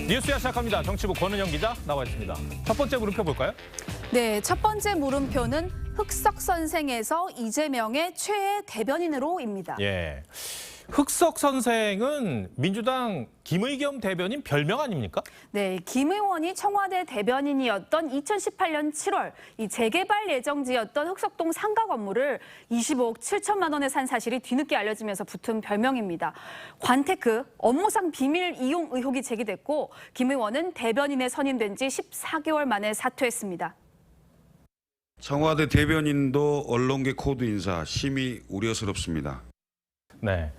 뉴스야 시작합니다. 정치부 권은영 기자 나와 있습니다. 첫 번째 물음표 볼까요? 네, 첫 번째 물음표는 흑석 선생에서 이재명의 최애 대변인으로입니다. 예. 흑석 선생은 민주당 김의겸 대변인 별명 아닙니까? 네, 김 의원이 청와대 대변인이었던 2018년 7월 이 재개발 예정지였던 흑석동 상가 건물을 25억 7천만 원에 산 사실이 뒤늦게 알려지면서 붙은 별명입니다. 관테크 업무상 비밀 이용 의혹이 제기됐고 김 의원은 대변인에 선임된 지 14개월 만에 사퇴했습니다. 청와대 대변인도 언론계 코드 인사 심히 우려스럽습니다. 네.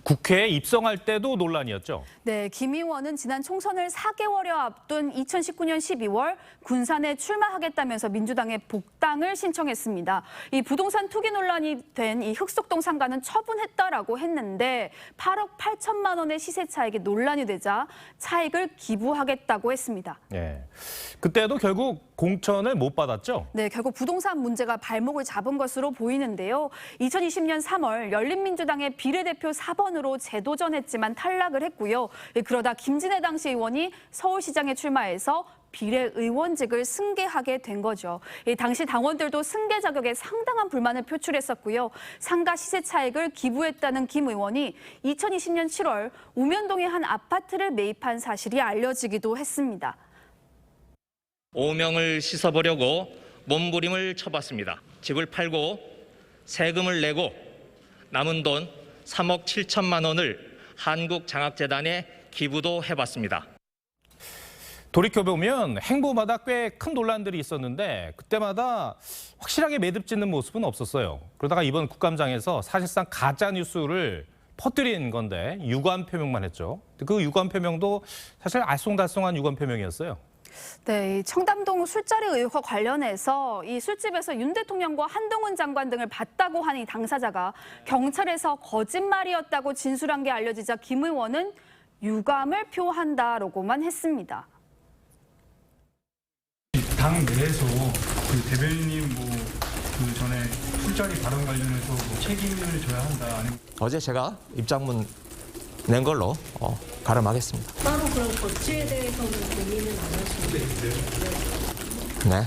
국회에 입성할 때도 논란이었죠. 네, 김 의원은 지난 총선을 4개월여 앞둔 2019년 12월 군산에 출마하겠다면서 민주당에 복당을 신청했습니다. 이 부동산 투기 논란이 된 이 흑석동 상가는 처분했다라고 했는데 8억 8천만 원의 시세 차익이 논란이 되자 차익을 기부하겠다고 했습니다. 예. 그때도 결국 공천을 못 받았죠. 네, 결국 부동산 문제가 발목을 잡은 것으로 보이는데요. 2020년 3월 열린민주당의 비례대표 4번으로 재도전했지만 탈락을 했고요. 그러다 김진애 당시 의원이 서울시장에 출마해서 비례의원직을 승계하게 된 거죠. 당시 당원들도 승계 자격에 상당한 불만을 표출했었고요. 상가 시세 차익을 기부했다는 김 의원이 2020년 7월 우면동의 한 아파트를 매입한 사실이 알려지기도 했습니다. 오명을 씻어보려고 몸부림을 쳐봤습니다. 집을 팔고 세금을 내고 남은 돈 3억 7천만 원을 한국장학재단에 기부도 해봤습니다. 돌이켜보면 행보마다 꽤 큰 논란들이 있었는데 그때마다 확실하게 매듭짓는 모습은 없었어요. 그러다가 이번 국감장에서 사실상 가짜 뉴스를 퍼뜨린 건데 유감 표명만 했죠. 그 유감 표명도 사실 알쏭달쏭한 유감 표명이었어요. 네, 청담동 술자리 의혹과 관련해서 이 술집에서 윤 대통령과 한동훈 장관 등을 봤다고 하는 이 당사자가 경찰에서 거짓말이었다고 진술한 게 알려지자 김 의원은 유감을 표한다라고만 했습니다. 당 내에서 그 대변인님 그 전에 술자리 발언 관련해서 책임을 져야 한다. 아니면 어제 제가 입장문 낸 걸로 가름하겠습니다. 따로 그런 조치에 대해서는 고민은 안 하시는데. 네.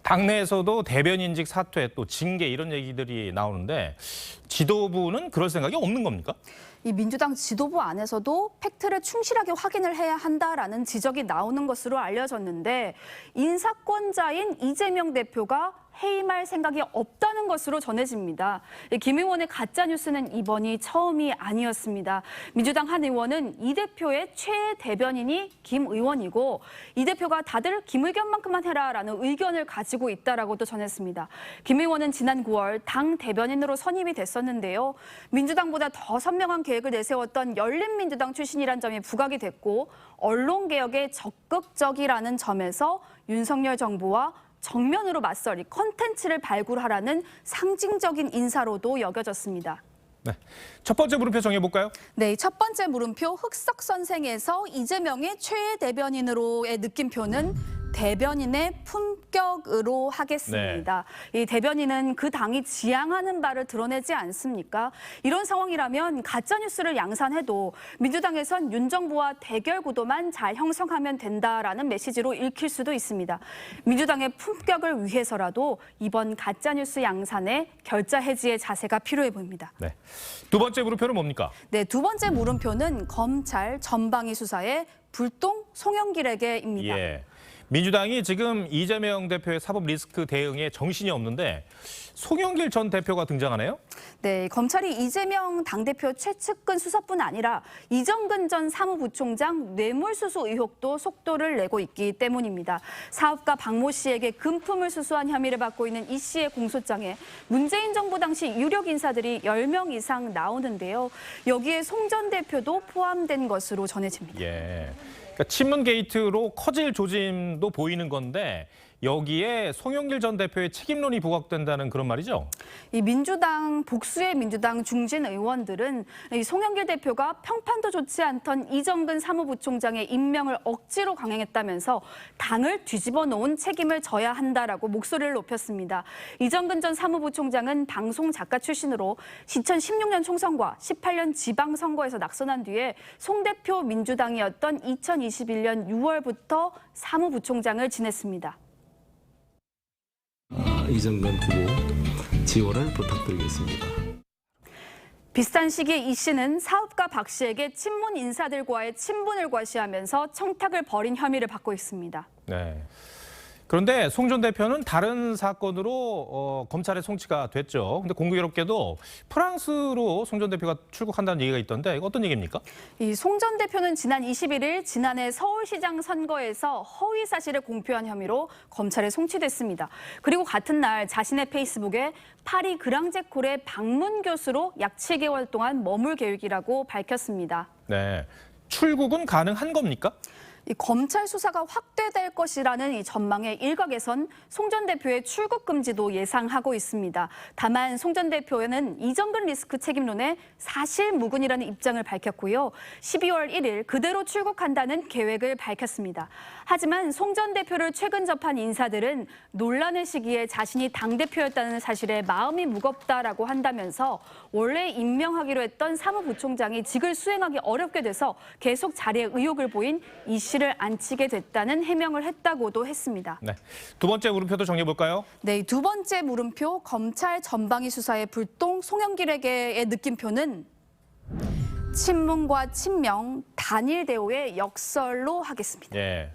당내에서도 대변인직 사퇴 또 징계 이런 얘기들이 나오는데 지도부는 그럴 생각이 없는 겁니까? 이 민주당 지도부 안에서도 팩트를 충실하게 확인을 해야 한다라는 지적이 나오는 것으로 알려졌는데 인사권자인 이재명 대표가 해임할 생각이 없다는 것으로 전해집니다. 김 의원의 가짜뉴스는 이번이 처음이 아니었습니다. 민주당 한 의원은 이 대표의 최애 대변인이 김 의원이고 이 대표가 다들 김 의견만큼만 해라라는 의견을 가지고 있다라고도 전했습니다. 김 의원은 지난 9월 당 대변인으로 선임이 됐었는데요. 민주당보다 더 선명한 계획을 내세웠던 열린민주당 출신이란 점이 부각이 됐고 언론개혁에 적극적이라는 점에서 윤석열 정부와 정면으로 맞설 이 컨텐츠를 발굴하라는 상징적인 인사로도 여겨졌습니다. 네. 첫 번째 물음표 정해볼까요? 네, 첫 번째 물음표 흑석 선생에서 이재명의 최애 대변인으로의 느낌표는 대변인의 품격으로 하겠습니다. 이 대변인은 그 당이 지향하는 바를 드러내지 않습니까? 이런 상황이라면 가짜뉴스를 양산해도 민주당에선 윤 정부와 대결 구도만 잘 형성하면 된다라는 메시지로 읽힐 수도 있습니다. 민주당의 품격을 위해서라도 이번 가짜뉴스 양산에 결자 해지의 자세가 필요해 보입니다. 네. 두 번째 물음표는 뭡니까? 네, 두 번째 물음표는 검찰 전방위 수사의 불똥 송영길에게입니다. 예. 민주당이 지금 이재명 대표의 사법 리스크 대응에 정신이 없는데 송영길 전 대표가 등장하네요. 네, 검찰이 이재명 당대표 최측근 수사뿐 아니라 이정근 전 사무부총장 뇌물수수 의혹도 속도를 내고 있기 때문입니다. 사업가 박모 씨에게 금품을 수수한 혐의를 받고 있는 이 씨의 공소장에 문재인 정부 당시 유력 인사들이 10명 이상 나오는데요. 여기에 송 전 대표도 포함된 것으로 전해집니다. 예. 그러니까 친문 게이트로 커질 조짐도 보이는 건데 여기에 송영길 전 대표의 책임론이 부각된다는 그런 말이죠. 이 민주당 복수의 민주당 중진 의원들은 이 송영길 대표가 평판도 좋지 않던 이정근 사무부총장의 임명을 억지로 강행했다면서 당을 뒤집어 놓은 책임을 져야 한다라고 목소리를 높였습니다. 이정근 전 사무부총장은 방송 작가 출신으로 2016년 총선과 18년 지방선거에서 낙선한 뒤에 송 대표 민주당이었던 2021년 6월부터 사무부총장을 지냈습니다. 이정근 후보 지원을 부탁드리겠습니다. 비슷한 시기에 이 씨는 사업가 박 씨에게 친문 인사들과의 친분을 과시하면서 청탁을 벌인 혐의를 받고 있습니다. 네. 그런데 송 전 대표는 다른 사건으로 검찰에 송치가 됐죠. 근데 공교롭게도 프랑스로 송 전 대표가 출국한다는 얘기가 있던데 이거 어떤 얘기입니까? 이 송 전 대표는 지난 21일 지난해 서울시장 선거에서 허위 사실을 공표한 혐의로 검찰에 송치됐습니다. 그리고 같은 날 자신의 페이스북에 파리 그랑제콜의 방문 교수로 약 7개월 동안 머물 계획이라고 밝혔습니다. 네. 출국은 가능한 겁니까? 이 검찰 수사가 확대될 것이라는 이 전망의 일각에선 송 전 대표의 출국 금지도 예상하고 있습니다. 다만 송 전 대표는 이정근 리스크 책임론에 사실무근이라는 입장을 밝혔고요. 12월 1일 그대로 출국한다는 계획을 밝혔습니다. 하지만 송 전 대표를 최근 접한 인사들은 논란의 시기에 자신이 당대표였다는 사실에 마음이 무겁다라고 한다면서 원래 임명하기로 했던 사무부총장이 직을 수행하기 어렵게 돼서 계속 자리에 의욕을 보인 이 씨를 앉히게 됐다는 해명을 했다고도 했습니다. 네. 두 번째 물음표도 정리해 볼까요? 네, 두 번째 물음표 검찰 전방위 수사의 불똥 송영길에게의 느낌표는 친문과 친명 단일 대우의 역설로 하겠습니다. 예.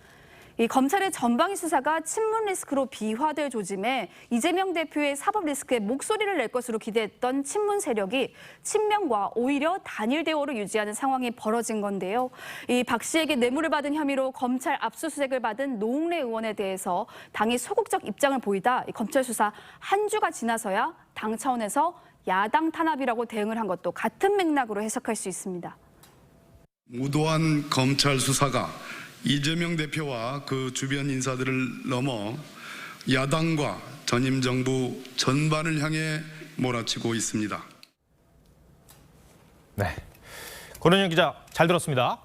이 검찰의 전방위 수사가 친문 리스크로 비화될 조짐에 이재명 대표의 사법 리스크에 목소리를 낼 것으로 기대했던 친문 세력이 친명과 오히려 단일 대우를 유지하는 상황이 벌어진 건데요. 이 박 씨에게 뇌물을 받은 혐의로 검찰 압수수색을 받은 노웅래 의원에 대해서 당이 소극적 입장을 보이다 검찰 수사 한 주가 지나서야 당 차원에서 야당 탄압이라고 대응을 한 것도 같은 맥락으로 해석할 수 있습니다. 무도한 검찰 수사가 이재명 대표와 그 주변 인사들을 넘어 야당과 전임 정부 전반을 향해 몰아치고 있습니다. 네. 권은영 기자 잘 들었습니다.